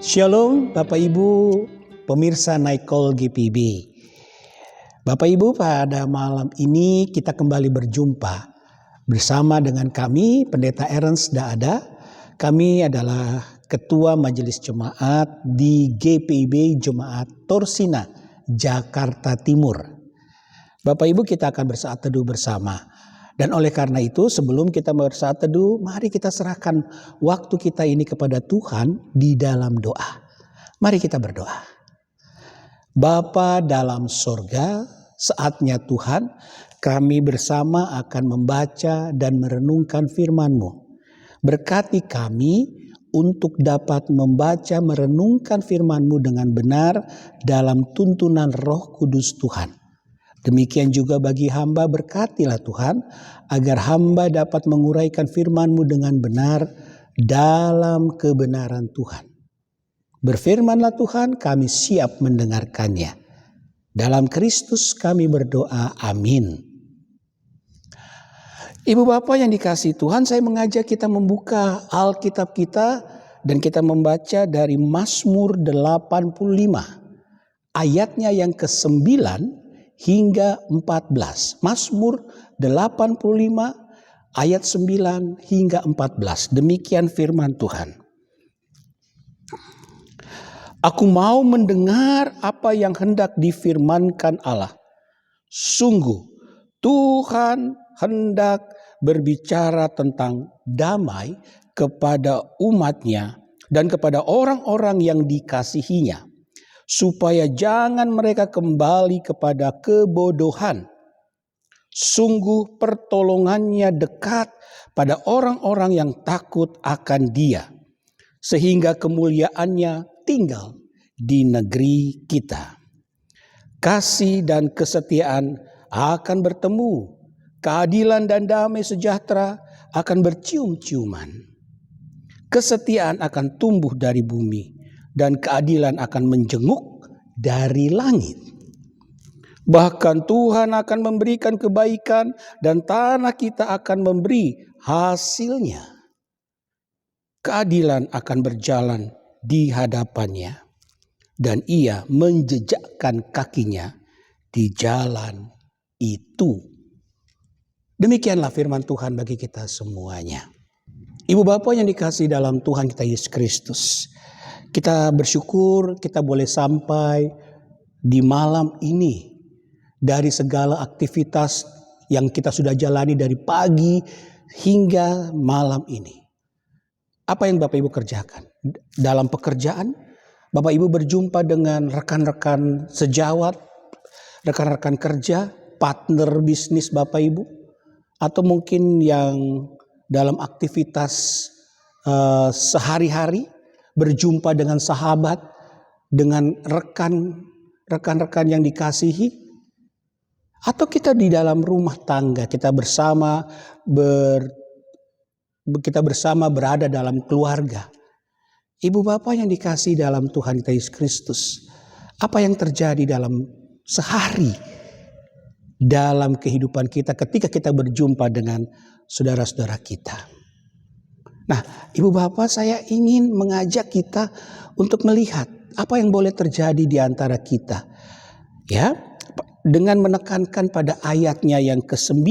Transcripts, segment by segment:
Shalom Bapak Ibu pemirsa Naikol GPB. Bapak Ibu, pada malam ini kita kembali berjumpa bersama dengan kami Pendeta Ernst Daada. Kami adalah Ketua Majelis Jemaat di GPB Jemaat Torsina, Jakarta Timur. Bapak Ibu, kita akan bersaat teduh bersama. Dan oleh karena itu, sebelum kita bersaat teduh, mari kita serahkan waktu kita ini kepada Tuhan di dalam doa. Mari kita berdoa. Bapa dalam sorga, saatnya Tuhan, kami bersama akan membaca dan merenungkan firman-Mu. Berkati kami untuk dapat membaca merenungkan firman-Mu dengan benar dalam tuntunan Roh Kudus Tuhan. Demikian juga bagi hamba, berkatilah Tuhan, agar hamba dapat menguraikan firman-Mu dengan benar dalam kebenaran Tuhan. Berfirmanlah Tuhan, kami siap mendengarkannya. Dalam Kristus kami berdoa, amin. Ibu bapak yang dikasihi Tuhan, saya mengajak kita membuka Alkitab kita dan kita membaca dari Mazmur 85. Ayatnya yang ke-9 hingga 14. Mazmur 85 ayat 9 hingga 14. Demikian firman Tuhan. Aku mau mendengar apa yang hendak difirmankan Allah. Sungguh Tuhan hendak berbicara tentang damai kepada umat-Nya dan kepada orang-orang yang dikasihinya, supaya jangan mereka kembali kepada kebodohan. Sungguh pertolongannya dekat pada orang-orang yang takut akan Dia, sehingga kemuliaannya tinggal di negeri kita. Kasih dan kesetiaan akan bertemu, keadilan dan damai sejahtera akan bercium-ciuman. Kesetiaan akan tumbuh dari bumi, dan keadilan akan menjenguk dari langit. Bahkan Tuhan akan memberikan kebaikan dan tanah kita akan memberi hasilnya. Keadilan akan berjalan di hadapannya dan Ia menjejakkan kakinya di jalan itu. Demikianlah firman Tuhan bagi kita semuanya. Ibu bapak yang dikasihi dalam Tuhan kita Yesus Kristus, kita bersyukur kita boleh sampai di malam ini dari segala aktivitas yang kita sudah jalani dari pagi hingga malam ini. Apa yang Bapak Ibu kerjakan? Dalam pekerjaan, Bapak Ibu berjumpa dengan rekan-rekan sejawat, rekan-rekan kerja, partner bisnis Bapak Ibu, atau mungkin yang dalam aktivitas sehari-hari, berjumpa dengan sahabat, dengan rekan-rekan yang dikasihi, atau kita di dalam rumah tangga, kita bersama berada dalam keluarga. Ibu bapak yang dikasihi dalam Tuhan kita Yesus Kristus, apa yang terjadi dalam sehari dalam kehidupan kita ketika kita berjumpa dengan saudara-saudara kita? Nah, ibu bapak, saya ingin mengajak kita untuk melihat apa yang boleh terjadi di antara kita. Ya, dengan menekankan pada ayatnya yang ke-9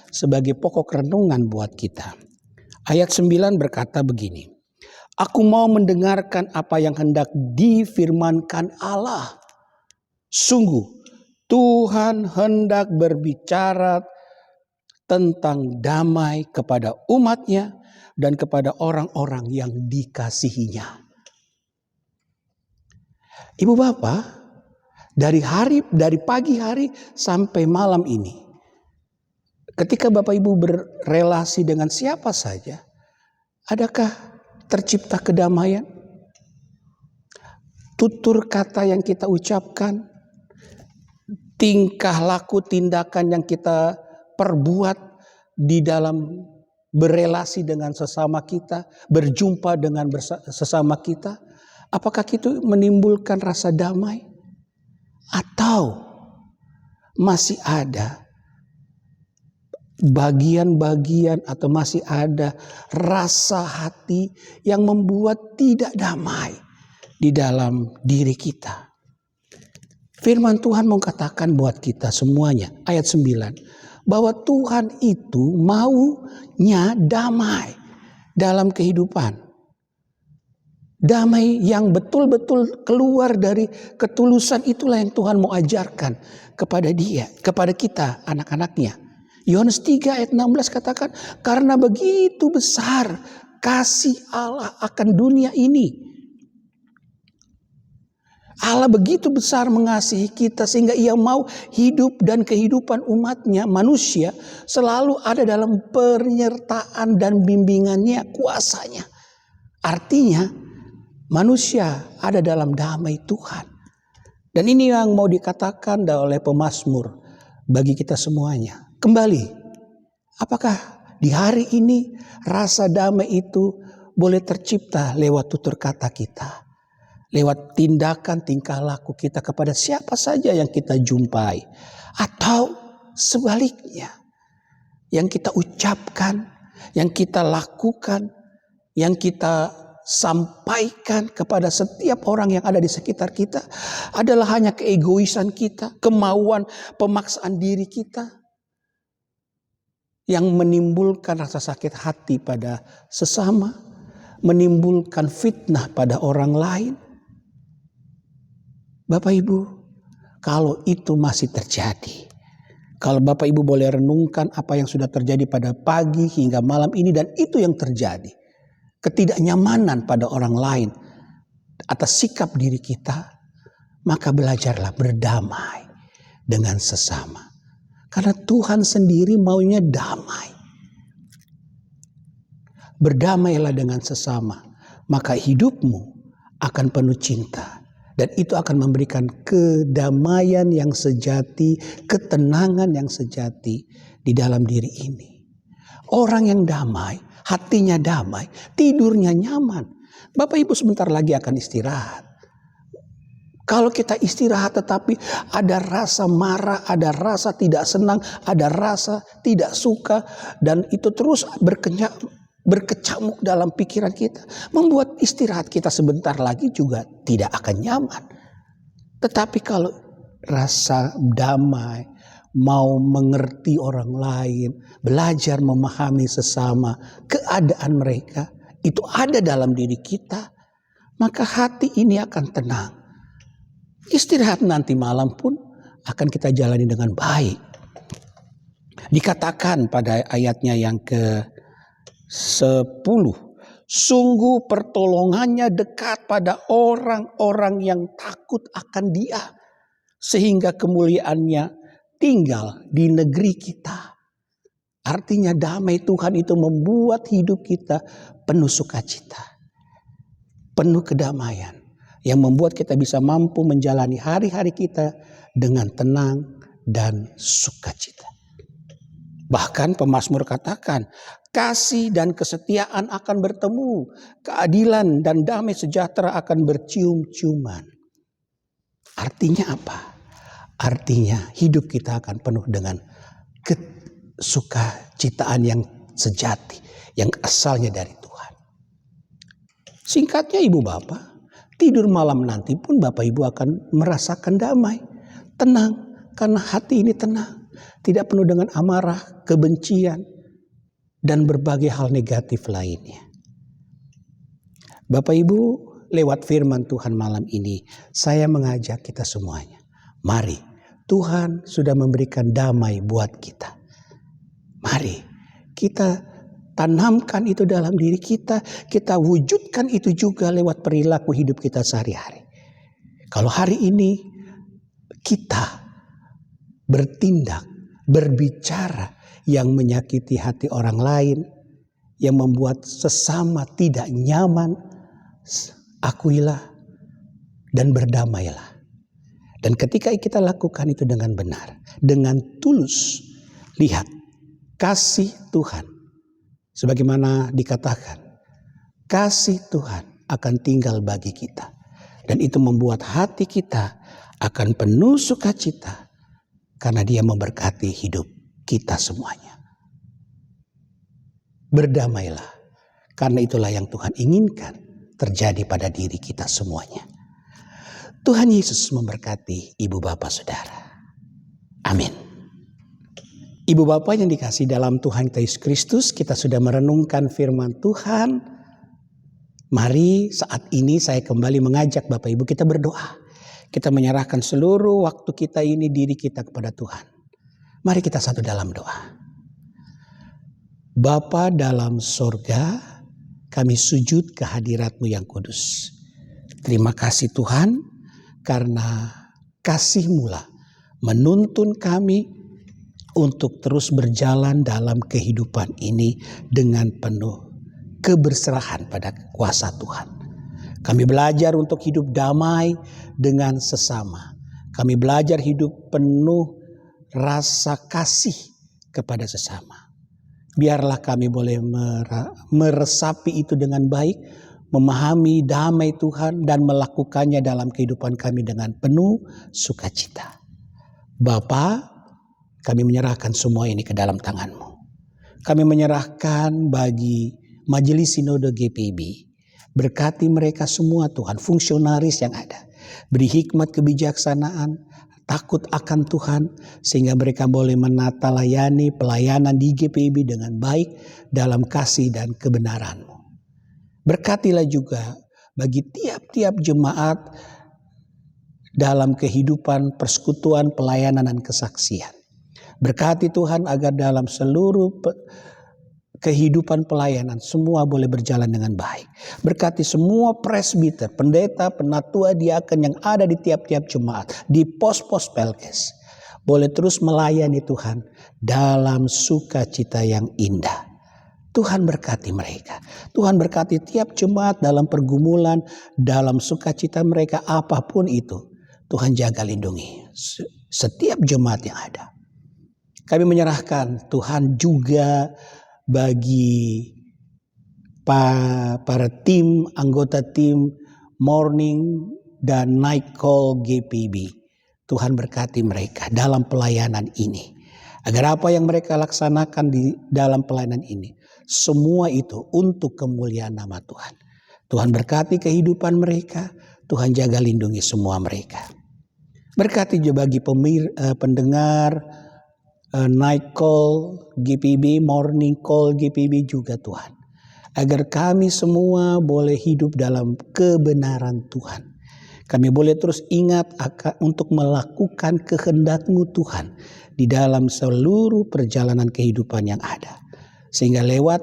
sebagai pokok renungan buat kita. Ayat 9 berkata begini. Aku mau mendengarkan apa yang hendak difirmankan Allah. Sungguh Tuhan hendak berbicara tentang damai kepada umat-Nya dan kepada orang-orang yang dikasihinya. Ibu bapak, dari pagi hari sampai malam ini, ketika Bapak Ibu berrelasi dengan siapa saja, adakah tercipta kedamaian? Tutur kata yang kita ucapkan, tingkah laku tindakan yang kita perbuat di dalam berelasi dengan sesama kita, berjumpa dengan sesama kita, apakah itu menimbulkan rasa damai? Atau masih ada bagian-bagian atau masih ada rasa hati yang membuat tidak damai, di dalam diri kita. Firman Tuhan mengatakan buat kita semuanya, ayat 9, bahwa Tuhan itu maunya damai dalam kehidupan. Damai yang betul-betul keluar dari ketulusan, itulah yang Tuhan mau ajarkan kepada kita, anak-anaknya. Yohanes 3 ayat 16 katakan, karena begitu besar kasih Allah akan dunia ini. Allah begitu besar mengasihi kita sehingga ia mau hidup dan kehidupan umatnya, manusia, selalu ada dalam penyertaan dan bimbingannya, kuasanya. Artinya manusia ada dalam damai Tuhan. Dan ini yang mau dikatakan oleh pemazmur bagi kita semuanya. Kembali, apakah di hari ini rasa damai itu boleh tercipta lewat tutur kata kita? Lewat tindakan tingkah laku kita kepada siapa saja yang kita jumpai. Atau sebaliknya, yang kita ucapkan, yang kita lakukan, yang kita sampaikan kepada setiap orang yang ada di sekitar kita adalah hanya keegoisan kita, kemauan, pemaksaan diri kita yang menimbulkan rasa sakit hati pada sesama, menimbulkan fitnah pada orang lain. Bapak Ibu, kalau itu masih terjadi, kalau Bapak Ibu boleh renungkan apa yang sudah terjadi pada pagi hingga malam ini dan itu yang terjadi, ketidaknyamanan pada orang lain atas sikap diri kita, maka belajarlah berdamai dengan sesama. Karena Tuhan sendiri maunya damai. Berdamailah dengan sesama, maka hidupmu akan penuh cinta. Dan itu akan memberikan kedamaian yang sejati, ketenangan yang sejati di dalam diri ini. Orang yang damai, hatinya damai, tidurnya nyaman. Bapak Ibu sebentar lagi akan istirahat. Kalau kita istirahat tetapi ada rasa marah, ada rasa tidak senang, ada rasa tidak suka, dan itu terus berkecamuk dalam pikiran kita, membuat istirahat kita sebentar lagi juga tidak akan nyaman. Tetapi kalau rasa damai, mau mengerti orang lain, belajar memahami sesama, keadaan mereka, itu ada dalam diri kita, maka hati ini akan tenang. Istirahat nanti malam pun akan kita jalani dengan baik. Dikatakan pada ayatnya yang ke-10, sungguh pertolongannya dekat pada orang-orang yang takut akan Dia, sehingga kemuliaannya tinggal di negeri kita. Artinya damai Tuhan itu membuat hidup kita penuh sukacita, penuh kedamaian, yang membuat kita bisa mampu menjalani hari-hari kita dengan tenang dan sukacita. Bahkan pemazmur katakan, kasih dan kesetiaan akan bertemu, keadilan dan damai sejahtera akan bercium-ciuman. Artinya apa? Artinya hidup kita akan penuh dengan kesukacitaan yang sejati, yang asalnya dari Tuhan. Singkatnya Ibu Bapak, tidur malam nanti pun Bapak Ibu akan merasakan damai, tenang, karena hati ini tenang. Tidak penuh dengan amarah, kebencian, dan berbagai hal negatif lainnya. Bapak Ibu, lewat firman Tuhan malam ini, saya mengajak kita semuanya. Mari, Tuhan sudah memberikan damai buat kita. Mari, kita tanamkan itu dalam diri kita. Kita wujudkan itu juga lewat perilaku hidup kita sehari-hari. Kalau hari ini kita bertindak, berbicara yang menyakiti hati orang lain, yang membuat sesama tidak nyaman, akuilah dan berdamailah. Dan ketika kita lakukan itu dengan benar, dengan tulus, lihat kasih Tuhan, sebagaimana dikatakan, kasih Tuhan akan tinggal bagi kita. Dan itu membuat hati kita akan penuh sukacita, karena Dia memberkati hidup kita semuanya. Berdamailah, karena itulah yang Tuhan inginkan terjadi pada diri kita semuanya. Tuhan Yesus memberkati ibu bapak saudara. Amin. Ibu bapak yang dikasihi dalam Tuhan Yesus Kristus, kita sudah merenungkan firman Tuhan. Mari saat ini saya kembali mengajak Bapak Ibu kita berdoa. Kita menyerahkan seluruh waktu kita ini, diri kita kepada Tuhan. Mari kita satu dalam doa. Bapa dalam sorga, kami sujud ke hadirat-Mu yang kudus. Terima kasih Tuhan, karena kasih-Mu lah menuntun kami untuk terus berjalan dalam kehidupan ini dengan penuh keberserahan pada kuasa Tuhan. Kami belajar untuk hidup damai dengan sesama. Kami belajar hidup penuh rasa kasih kepada sesama. Biarlah kami boleh meresapi itu dengan baik, memahami damai Tuhan dan melakukannya dalam kehidupan kami dengan penuh sukacita. Bapa, kami menyerahkan semua ini ke dalam tangan-Mu. Kami menyerahkan bagi Majelis Sinode GPIB. Berkati mereka semua Tuhan, fungsionaris yang ada. Beri hikmat kebijaksanaan, takut akan Tuhan, sehingga mereka boleh menata layani pelayanan di GPIB dengan baik dalam kasih dan kebenaran-Mu. Berkatilah juga bagi tiap-tiap jemaat dalam kehidupan persekutuan pelayanan dan kesaksian. Berkati Tuhan agar dalam seluruh kehidupan pelayanan semua boleh berjalan dengan baik. Berkati semua presbiter, pendeta, penatua, diaken yang ada di tiap-tiap jemaat, di pos-pos pelkes, boleh terus melayani Tuhan dalam sukacita yang indah. Tuhan berkati mereka. Tuhan berkati tiap jemaat dalam pergumulan, dalam sukacita mereka apapun itu. Tuhan jaga lindungi setiap jemaat yang ada. Kami menyerahkan Tuhan juga bagi para tim, anggota tim morning dan night call GPIB. Tuhan berkati mereka dalam pelayanan ini. Agar apa yang mereka laksanakan di dalam pelayanan ini, semua itu untuk kemuliaan nama Tuhan. Tuhan berkati kehidupan mereka, Tuhan jaga lindungi semua mereka. Berkati juga bagi pendengar night call GPIB, morning call GPIB juga Tuhan. Agar kami semua boleh hidup dalam kebenaran Tuhan. Kami boleh terus ingat untuk melakukan kehendak-Mu Tuhan di dalam seluruh perjalanan kehidupan yang ada. Sehingga lewat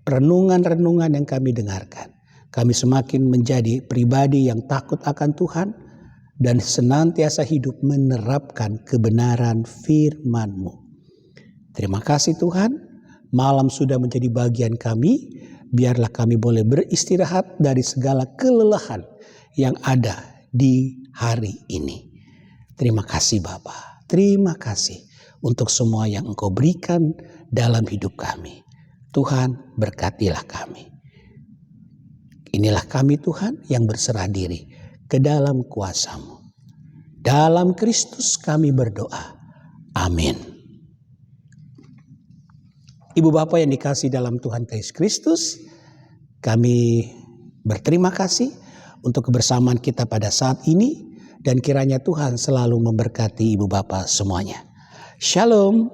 renungan-renungan yang kami dengarkan, kami semakin menjadi pribadi yang takut akan Tuhan dan senantiasa hidup menerapkan kebenaran firman-Mu. Terima kasih Tuhan, malam sudah menjadi bagian kami, biarlah kami boleh beristirahat dari segala kelelahan yang ada di hari ini. Terima kasih Bapa, terima kasih untuk semua yang Engkau berikan dalam hidup kami. Tuhan berkatilah kami. Inilah kami Tuhan yang berserah diri ke dalam kuasa-Mu. Dalam Kristus kami berdoa. Amin. Ibu bapak yang dikasihi dalam Tuhan Yesus Kristus, kami berterima kasih untuk kebersamaan kita pada saat ini, dan kiranya Tuhan selalu memberkati ibu bapak semuanya. Shalom.